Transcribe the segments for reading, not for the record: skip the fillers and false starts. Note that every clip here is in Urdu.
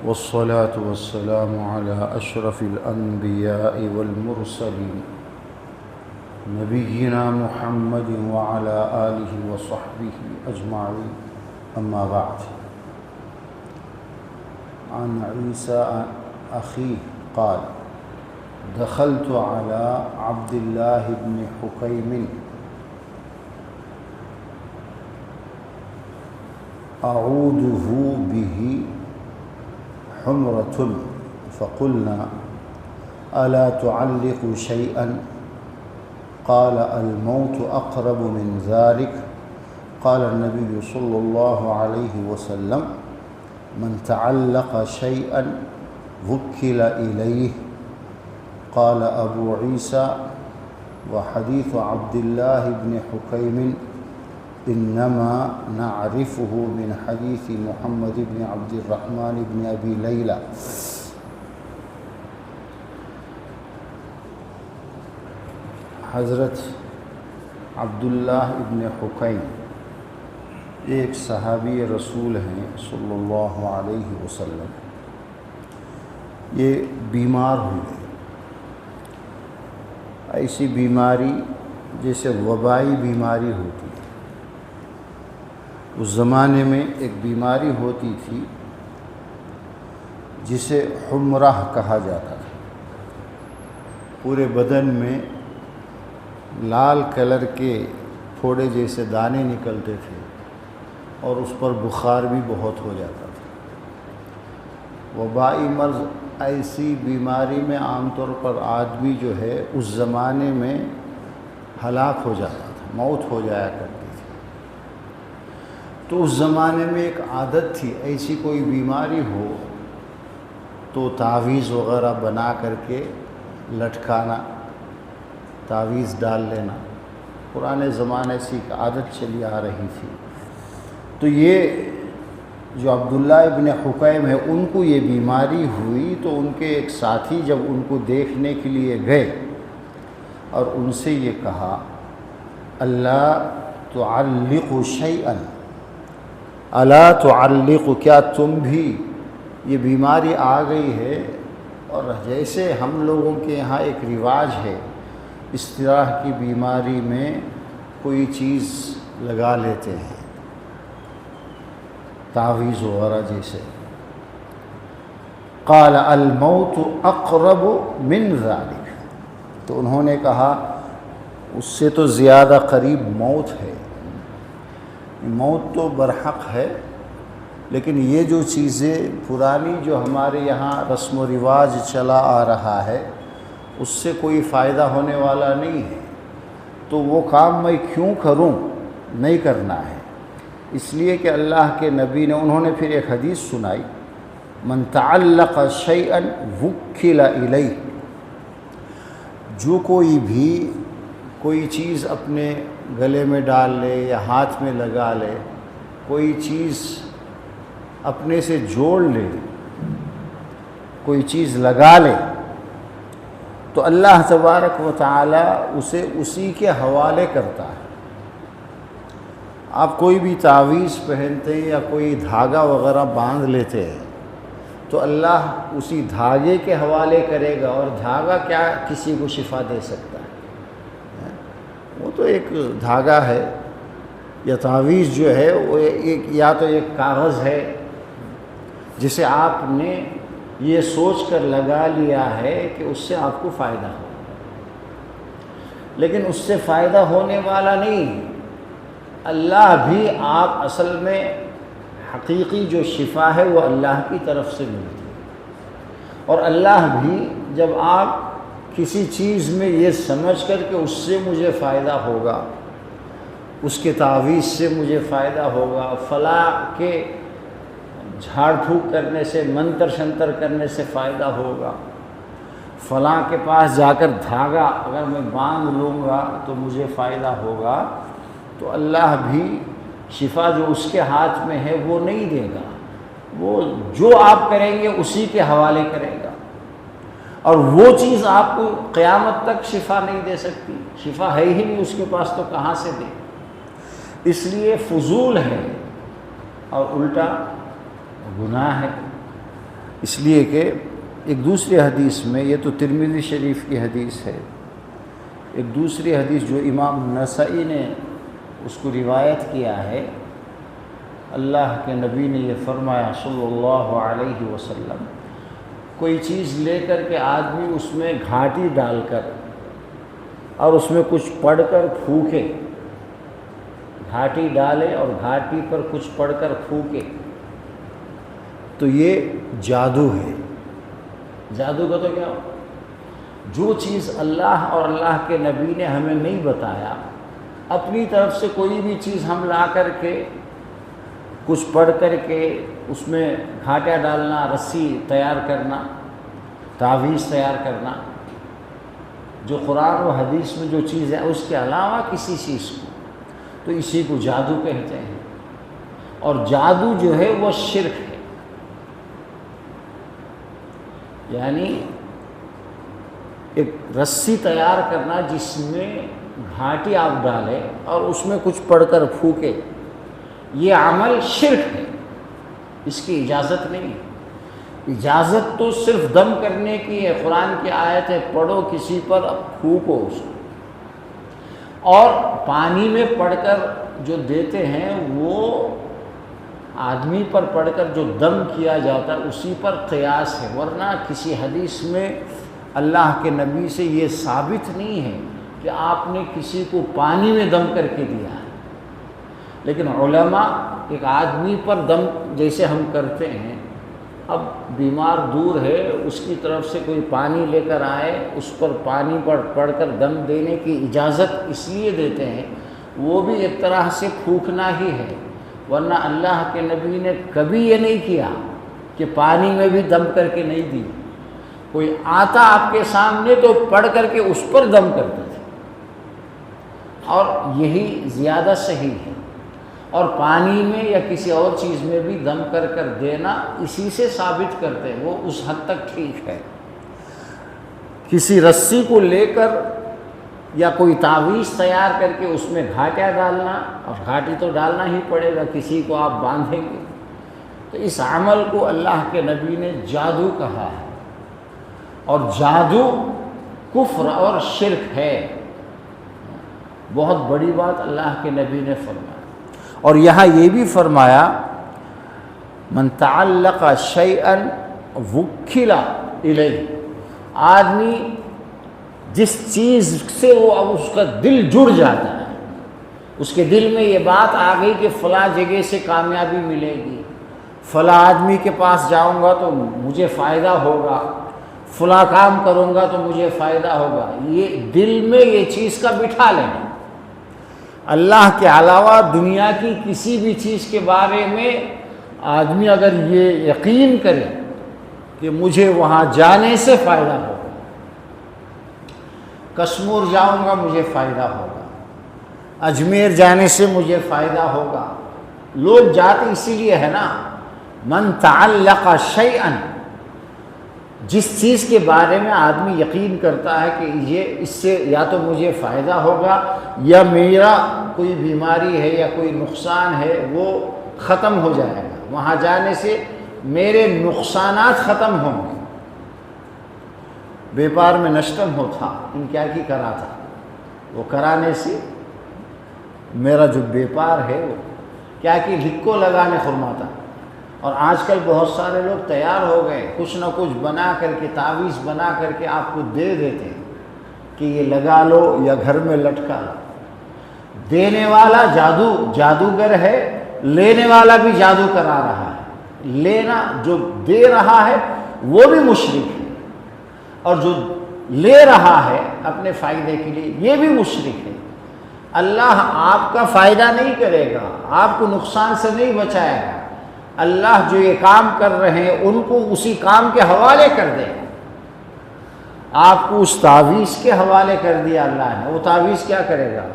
والصلاة والسلام على أشرف الأنبياء والمرسلين نبينا محمد وعلى آله وصحبه أجمعين أما بعد. عن عيسى أخيه قال: دخلت على عبد الله بن حكيم أعوده به حمرة فقلنا: ألا تعلق شيئا؟ قال: الموت أقرب من ذلك. قال النبي صلى الله عليه وسلم: من تعلق شيئا وكل إليه. قال أبو عيسى: وحديث عبد الله بن حكيم إنما نعرفه من حديث محمد بن عبد الرحمن بن أبي ليلى. حضرت عبداللہ ابن حکیم ایک صحابی رسول ہیں صلی اللہ علیہ وسلم. یہ بیمار ہوئے، ایسی بیماری جیسے وبائی بیماری ہوتی ہے. اس زمانے میں ایک بیماری ہوتی تھی جسے حمرہ کہا جاتا تھا. پورے بدن میں لال کلر کے پھوڑے جیسے دانے نکلتے تھے اور اس پر بخار بھی بہت ہو جاتا تھا. وبائی مرض ایسی بیماری میں عام طور پر آدمی جو ہے اس زمانے میں ہلاک ہو جاتا تھا، موت ہو جایا کرتی تھی. تو اس زمانے میں ایک عادت تھی، ایسی کوئی بیماری ہو تو تعویذ وغیرہ بنا کر کے لٹکانا، تعویذ ڈال لینا. پرانے زمانے سے ایک عادت چلی آ رہی تھی. تو یہ جو عبداللہ ابن حکیم ہے، ان کو یہ بیماری ہوئی تو ان کے ایک ساتھی جب ان کو دیکھنے کے لیے گئے اور ان سے یہ کہا: اللہ تعلق شیئا، الا تعلق، کیا تم بھی، یہ بیماری آ گئی ہے اور جیسے ہم لوگوں کے یہاں ایک رواج ہے اس طرح کی بیماری میں کوئی چیز لگا لیتے ہیں، تعویذ وغیرہ جیسے. قال الموت اقرب من ذلك، تو انہوں نے کہا اس سے تو زیادہ قریب موت ہے. موت تو برحق ہے، لیکن یہ جو چیزیں پرانی جو ہمارے یہاں رسم و رواج چلا آ رہا ہے اس سے کوئی فائدہ ہونے والا نہیں ہے. تو وہ کام میں کیوں کروں، نہیں کرنا ہے. اس لیے کہ اللہ کے نبی نے، انہوں نے پھر ایک حدیث سنائی: من تعلق شیئا وکل الیہ، جو کوئی بھی کوئی چیز اپنے گلے میں ڈال لے یا ہاتھ میں لگا لے، کوئی چیز اپنے سے جوڑ لے، کوئی چیز لگا لے، تو اللہ تبارک و تعالی اسے اسی کے حوالے کرتا ہے. آپ کوئی بھی تعویذ پہنتے ہیں یا کوئی دھاگا وغیرہ باندھ لیتے ہیں تو اللہ اسی دھاگے کے حوالے کرے گا. اور دھاگا کیا کسی کو شفا دے سکتا ہے؟ وہ تو ایک دھاگا ہے. یا تعویذ جو ہے وہ ایک یا تو ایک کاغذ ہے جسے آپ نے یہ سوچ کر لگا لیا ہے کہ اس سے آپ کو فائدہ ہو، لیکن اس سے فائدہ ہونے والا نہیں. اللہ بھی، آپ اصل میں حقیقی جو شفا ہے وہ اللہ کی طرف سے ملتی ہے. اور اللہ بھی جب آپ کسی چیز میں یہ سمجھ کر کہ اس سے مجھے فائدہ ہوگا، اس کے تعویذ سے مجھے فائدہ ہوگا، فلاں کے جھاڑ پھونک کرنے سے، منتر شنتر کرنے سے فائدہ ہوگا، فلاں کے پاس جا کر دھاگا اگر میں باندھ لوں گا تو مجھے فائدہ ہوگا، تو اللہ بھی شفا جو اس کے ہاتھ میں ہے وہ نہیں دے گا. وہ جو آپ کریں گے اسی کے حوالے کرے گا. اور وہ چیز آپ کو قیامت تک شفا نہیں دے سکتی، شفا ہے ہی نہیں اس کے پاس تو کہاں سے دے. اس لیے فضول ہے اور الٹا گناہ ہے. اس لیے کہ ایک دوسری حدیث میں، یہ تو ترمذی شریف کی حدیث ہے، ایک دوسری حدیث جو امام نسائی نے اس کو روایت کیا ہے، اللہ کے نبی نے یہ فرمایا صلی اللہ علیہ وسلم، کوئی چیز لے کر کے آدمی اس میں گھاٹی ڈال کر اور اس میں کچھ پڑھ کر پھونکے، گھاٹی ڈالے اور گھاٹی پر کچھ پڑھ کر پھونکے، تو یہ جادو ہے۔ جادو کا تو کیا ہو؟ جو چیز اللہ اور اللہ کے نبی نے ہمیں نہیں بتایا، اپنی طرف سے کوئی بھی چیز ہم لا کر کے کچھ پڑھ کر کے اس میں گھاٹیاں ڈالنا، رسی تیار کرنا، تعویذ تیار کرنا، جو قرآن و حدیث میں جو چیز ہے اس کے علاوہ کسی چیز کو، تو اسی کو جادو کہتے ہیں۔ اور جادو جو ہے وہ شرک ہے، یعنی ایک رسی تیار کرنا جس میں گھاٹی آپ ڈالیں اور اس میں کچھ پڑھ کر پھونکے، یہ عمل شرک ہے، اس کی اجازت نہیں ہے۔ اجازت تو صرف دم کرنے کی ہے، قرآن کی آیت ہے پڑھو کسی پر، پھونکو اس کو۔ اور پانی میں پڑھ کر جو دیتے ہیں وہ آدمی پر پڑھ کر جو دم کیا جاتا ہے اسی پر قیاس ہے، ورنہ کسی حدیث میں اللہ کے نبی سے یہ ثابت نہیں ہے کہ آپ نے کسی کو پانی میں دم کر کے دیا ہے۔ لیکن علماء ایک آدمی پر دم جیسے ہم کرتے ہیں، اب بیمار دور ہے، اس کی طرف سے کوئی پانی لے کر آئے، اس پر پانی پڑھ کر دم دینے کی اجازت اس لیے دیتے ہیں، وہ بھی ایک طرح سے پھونکنا ہی ہے، ورنہ اللہ کے نبی نے کبھی یہ نہیں کیا کہ پانی میں بھی دم کر کے نہیں دی۔ کوئی آتا آپ کے سامنے تو پڑھ کر کے اس پر دم کرتے تھے، اور یہی زیادہ صحیح ہے۔ اور پانی میں یا کسی اور چیز میں بھی دم کر کر دینا اسی سے ثابت کرتے ہیں، وہ اس حد تک ٹھیک ہے۔ کسی رسی کو لے کر یا کوئی تعویذ تیار کر کے اس میں گھاٹیاں ڈالنا، اور گھاٹی تو ڈالنا ہی پڑے گا، کسی کو آپ باندھیں گے، تو اس عمل کو اللہ کے نبی نے جادو کہا ہے، اور جادو کفر اور شرک ہے۔ بہت بڑی بات اللہ کے نبی نے فرمایا۔ اور یہاں یہ بھی فرمایا من تعلق شیئا وکل الیہ، آدمی جس چیز سے وہ اب اس کا دل جڑ جاتا ہے، اس کے دل میں یہ بات آ گئی کہ فلاں جگہ سے کامیابی ملے گی، فلاں آدمی کے پاس جاؤں گا تو مجھے فائدہ ہوگا، فلاں کام کروں گا تو مجھے فائدہ ہوگا، یہ دل میں یہ چیز کا بٹھا لینا۔ اللہ کے علاوہ دنیا کی کسی بھی چیز کے بارے میں آدمی اگر یہ یقین کرے کہ مجھے وہاں جانے سے فائدہ ہوگا، کشمیر جاؤں گا مجھے فائدہ ہوگا، اجمیر جانے سے مجھے فائدہ ہوگا، لوگ جاتے اسی لیے ہے نا۔ من تعلق شیئا، جس چیز کے بارے میں آدمی یقین کرتا ہے کہ یہ اس سے یا تو مجھے فائدہ ہوگا یا میرا کوئی بیماری ہے یا کوئی نقصان ہے وہ ختم ہو جائے گا، وہاں جانے سے میرے نقصانات ختم ہوں گے۔ بیپار میں نشتم ہوتا، ان کیا کی کرا تھا، وہ کرانے سے میرا جو بیپار ہے وہ کیا کی لکھو لگانے فرماتا۔ اور آج کل بہت سارے لوگ تیار ہو گئے، کچھ نہ کچھ بنا کر کے، تعویذ بنا کر کے آپ کو دے دیتے ہیں کہ یہ لگا لو یا گھر میں لٹکا لو۔ دینے والا جادوگر ہے، لینے والا بھی جادو کرا رہا ہے، لینا جو دے رہا ہے وہ بھی مشرک ہے، اور جو لے رہا ہے اپنے فائدے کے لیے یہ بھی مشرک ہے۔ اللہ آپ کا فائدہ نہیں کرے گا، آپ کو نقصان سے نہیں بچائے گا، اللہ جو یہ کام کر رہے ہیں ان کو اسی کام کے حوالے کر دے گا۔ آپ کو اس تعویذ کے حوالے کر دیا اللہ نے، وہ تعویذ کیا کرے گا؟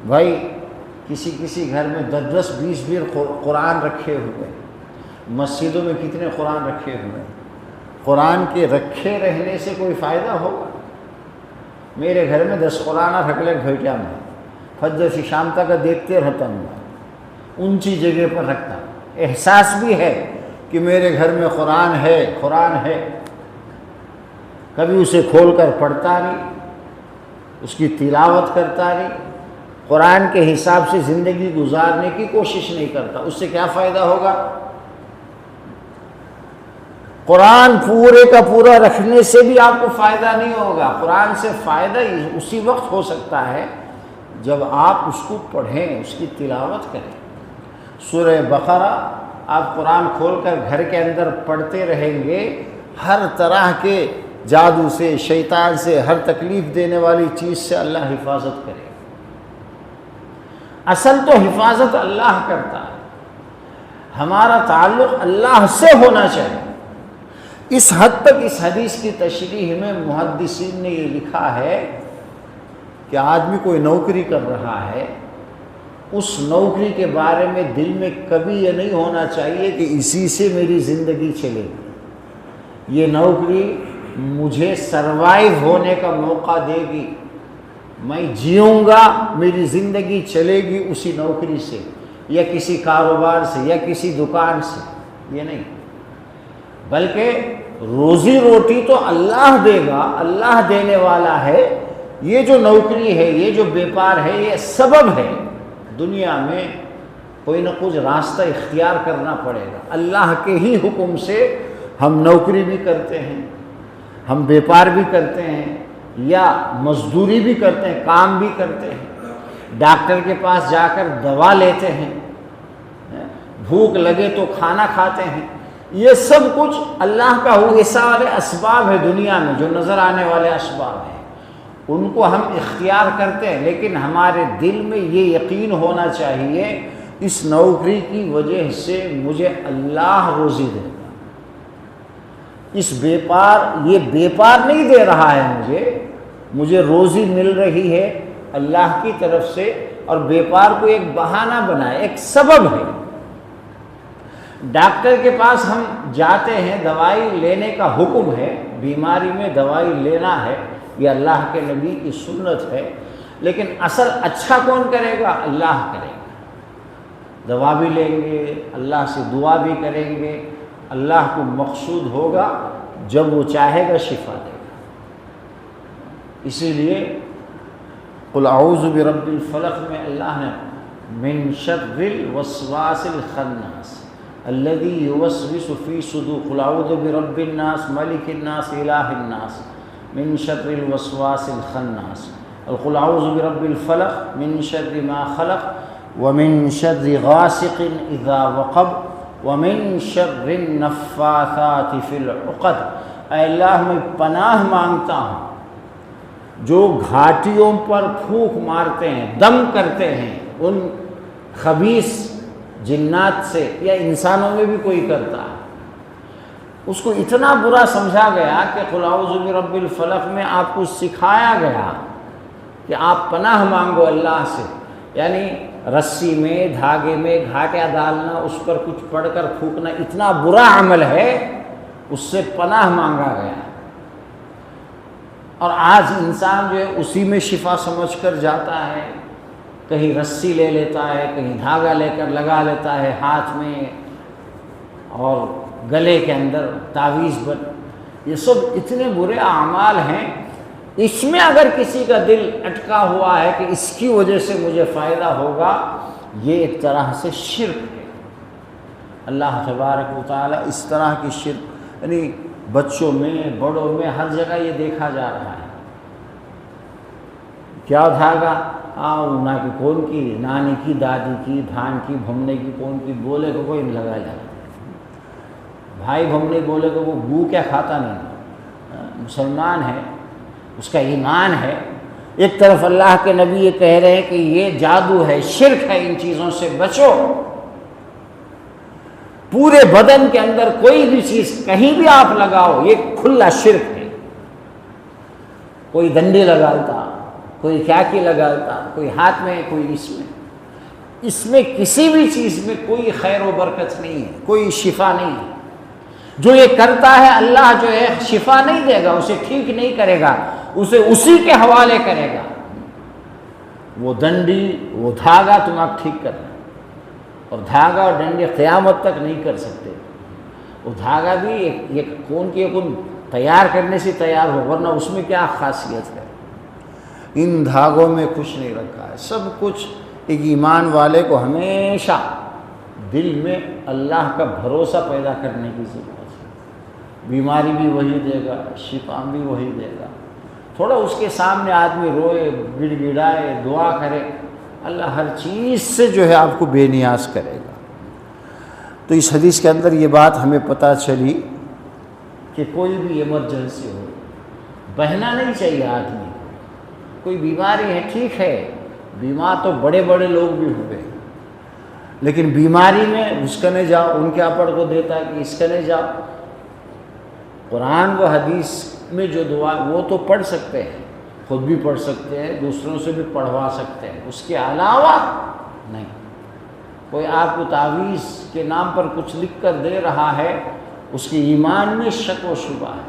بھائی کسی گھر میں 10 20 قرآن رکھے ہوئے، مسجدوں میں کتنے قرآن رکھے ہوئے، قرآن کے رکھے رہنے سے کوئی فائدہ ہوگا؟ میرے گھر میں 10 قرآن رکھ لے گھٹیا میں، فجر سے شام تک دیکھتے رہتا ہوں، اونچی جگہ پر رکھتا، احساس بھی ہے کہ میرے گھر میں قرآن ہے، کبھی اسے کھول کر پڑھتا نہیں، اس کی تلاوت کرتا نہیں، قرآن کے حساب سے زندگی گزارنے کی کوشش نہیں کرتا، اس سے کیا فائدہ ہوگا؟ قرآن پورے کا پورا رکھنے سے بھی آپ کو فائدہ نہیں ہوگا۔ قرآن سے فائدہ اسی وقت ہو سکتا ہے جب آپ اس کو پڑھیں، اس کی تلاوت کریں۔ سورہ بقرہ آپ قرآن کھول کر گھر کے اندر پڑھتے رہیں گے، ہر طرح کے جادو سے، شیطان سے، ہر تکلیف دینے والی چیز سے اللہ حفاظت کرے۔ اصل تو حفاظت اللہ کرتا ہے، ہمارا تعلق اللہ سے ہونا چاہیے۔ اس حد تک اس حدیث کی تشریح میں محدثین نے یہ لکھا ہے کہ آدمی کوئی نوکری کر رہا ہے، اس نوکری کے بارے میں دل میں کبھی یہ نہیں ہونا چاہیے کہ اسی سے میری زندگی چلے گی، یہ نوکری مجھے سروائیو ہونے کا موقع دے گی، میں جیوں گا، میری زندگی چلے گی اسی نوکری سے یا کسی کاروبار سے یا کسی دکان سے، یہ نہیں، بلکہ روزی روٹی تو اللہ دے گا، اللہ دینے والا ہے۔ یہ جو نوکری ہے، یہ جو بیپار ہے، یہ سبب ہے۔ دنیا میں کوئی نہ کچھ راستہ اختیار کرنا پڑے گا، اللہ کے ہی حکم سے ہم نوکری بھی کرتے ہیں، ہم بیپار بھی کرتے ہیں، یا مزدوری بھی کرتے ہیں، کام بھی کرتے ہیں، ڈاکٹر کے پاس جا کر دوا لیتے ہیں، بھوک لگے تو کھانا کھاتے ہیں۔ یہ سب کچھ اللہ کا وہ سارے اسباب ہے دنیا میں جو نظر آنے والے اسباب ہیں، ان کو ہم اختیار کرتے ہیں، لیکن ہمارے دل میں یہ یقین ہونا چاہیے اس نوکری کی وجہ سے مجھے اللہ روزی دے گا۔ اس یہ بیپار نہیں دے رہا ہے، مجھے روزی مل رہی ہے اللہ کی طرف سے، اور بیپار کو ایک بہانہ بنائے، ایک سبب ہے۔ ڈاکٹر کے پاس ہم جاتے ہیں، دوائی لینے کا حکم ہے، بیماری میں دوائی لینا ہے، یہ اللہ کے نبی کی سنت ہے، لیکن اصل اچھا کون کرے گا؟ اللہ کرے گا۔ دوا بھی لیں گے، اللہ سے دعا بھی کریں گے، اللہ کو مقصود ہوگا جب وہ چاہے گا شفا دے گا۔ اسی لیے قل اعوذ برب الفلق میں اللہ نے من شر الوسواس الخناس الذي يوسوس في صدور، قل اعوذ برب الناس ملك الناس اله الناس من شر الوسواس الخناس، قل اعوذ برب الفلق من شر ما خلق ومن شر غاسق اذا وقب ومن شر النفاثات في العقد۔ اے اللہ میں پناہ مانگتا ہوں جو گھاٹیوں پر پھونک مارتے ہیں، دم کرتے ہیں، ان خبیث جنات سے، یا انسانوں میں بھی کوئی کرتا ہے، اس کو اتنا برا سمجھا گیا کہ قل اعوذ برب الفلق میں آپ کو سکھایا گیا کہ آپ پناہ مانگو اللہ سے، یعنی رسی میں، دھاگے میں گھاٹیاں ڈالنا، اس پر کچھ پڑھ کر پھونکنا اتنا برا عمل ہے، اس سے پناہ مانگا گیا۔ اور آج انسان جو ہے اسی میں شفا سمجھ کر جاتا ہے، کہیں رسی لے لیتا ہے، کہیں دھاگا لے کر لگا لیتا ہے ہاتھ میں اور گلے کے اندر تعویذ بن، یہ سب اتنے برے اعمال ہیں۔ اس میں اگر کسی کا دل اٹکا ہوا ہے کہ اس کی وجہ سے مجھے فائدہ ہوگا، یہ ایک طرح سے شرک ہے۔ اللہ تبارک و تعالیٰ اس طرح کی شرک، یعنی بچوں میں، بڑوں میں، ہر جگہ یہ دیکھا جا رہا ہے۔ کیا دھاگا؟ نا کی کون کی، نانی کی، دادی کی، بھان کی، بھمنے کی، کون کی، بولے کو کوئی لگا جاتا، بھائی بھمنے بولے کو وہ گو کیا کھاتا نہیں، مسلمان ہے، اس کا ایمان ہے۔ ایک طرف اللہ کے نبی یہ کہہ رہے ہیں کہ یہ جادو ہے، شرک ہے، ان چیزوں سے بچو۔ پورے بدن کے اندر کوئی بھی چیز کہیں بھی آپ لگاؤ، یہ کھلا شرک ہے۔ کوئی ڈنڈی لگاتا، کوئی کیا کی لگاتا، کوئی ہاتھ میں، کوئی اس میں کسی بھی چیز میں کوئی خیر و برکت نہیں ہے، کوئی شفا نہیں ہے۔ جو یہ کرتا ہے اللہ جو ہے شفا نہیں دے گا، اسے ٹھیک نہیں کرے گا، اسے اسی کے حوالے کرے گا۔ وہ ڈنڈی، وہ دھاگا تم آپ ٹھیک کرنا، اور دھاگا اور ڈنڈی قیامت تک نہیں کر سکتے۔ وہ دھاگا بھی ایک کون کے کون تیار کرنے سے تیار ہو، ورنہ اس میں کیا خاصیت ہے؟ ان دھاگوں میں کچھ نہیں رکھا ہے، سب کچھ ایک ایمان والے کو ہمیشہ دل میں اللہ کا بھروسہ پیدا کرنے کی ضرورت ہے۔ بیماری بھی وہی دے گا، شفا بھی وہی دے گا۔ تھوڑا اس کے سامنے آدمی روئے، گڑ گڑائے، دعا کرے، اللہ ہر چیز سے جو ہے آپ کو بے نیاز کرے گا۔ تو اس حدیث کے اندر یہ بات ہمیں پتہ چلی کہ کوئی بھی ایمرجنسی ہو، بہنا نہیں چاہیے آدمی۔ کوئی بیماری ہے، ٹھیک ہے، بیمار تو بڑے بڑے لوگ بھی ہوئے، لیکن بیماری میں اسکنے جاؤ، ان کے اپڑ کو دیتا ہے کہ اسکنے جاؤ۔ قرآن و حدیث میں جو دعا وہ تو پڑھ سکتے ہیں، خود بھی پڑھ سکتے ہیں، دوسروں سے بھی پڑھوا سکتے ہیں، اس کے علاوہ نہیں۔ کوئی آپ کو تعویذ کے نام پر کچھ لکھ کر دے رہا ہے، اس کے ایمان میں شک و شبہ ہے۔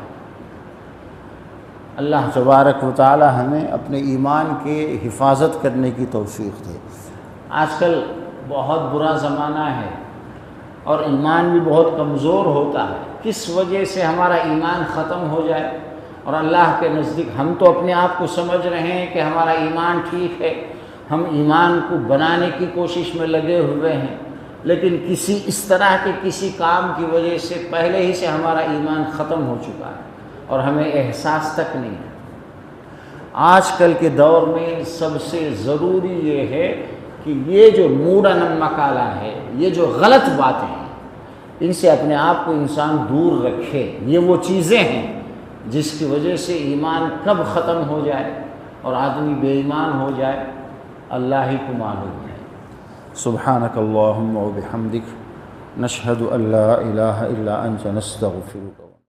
اللہ تبارک و تعالی ہمیں اپنے ایمان کے حفاظت کرنے کی توفیق دے۔ آج کل بہت برا زمانہ ہے اور ایمان بھی بہت کمزور ہوتا ہے۔ کس وجہ سے ہمارا ایمان ختم ہو جائے؟ اور اللہ کے نزدیک ہم تو اپنے آپ کو سمجھ رہے ہیں کہ ہمارا ایمان ٹھیک ہے، ہم ایمان کو بنانے کی کوشش میں لگے ہوئے ہیں، لیکن کسی اس طرح کے کسی کام کی وجہ سے پہلے ہی سے ہمارا ایمان ختم ہو چکا ہے اور ہمیں احساس تک نہیں ہے۔ آج کل کے دور میں سب سے ضروری یہ ہے کہ یہ جو موڈا نمکالا ہے، یہ جو غلط باتیں ہیں، ان سے اپنے آپ کو انسان دور رکھے۔ یہ وہ چیزیں ہیں جس کی وجہ سے ایمان کب ختم ہو جائے اور آدمی بے ایمان ہو جائے، اللہ ہی کو معلوم ہے۔ سبحانک اللہم و بحمدک، نشہد ان لا الہ الا انت، نستغفرک۔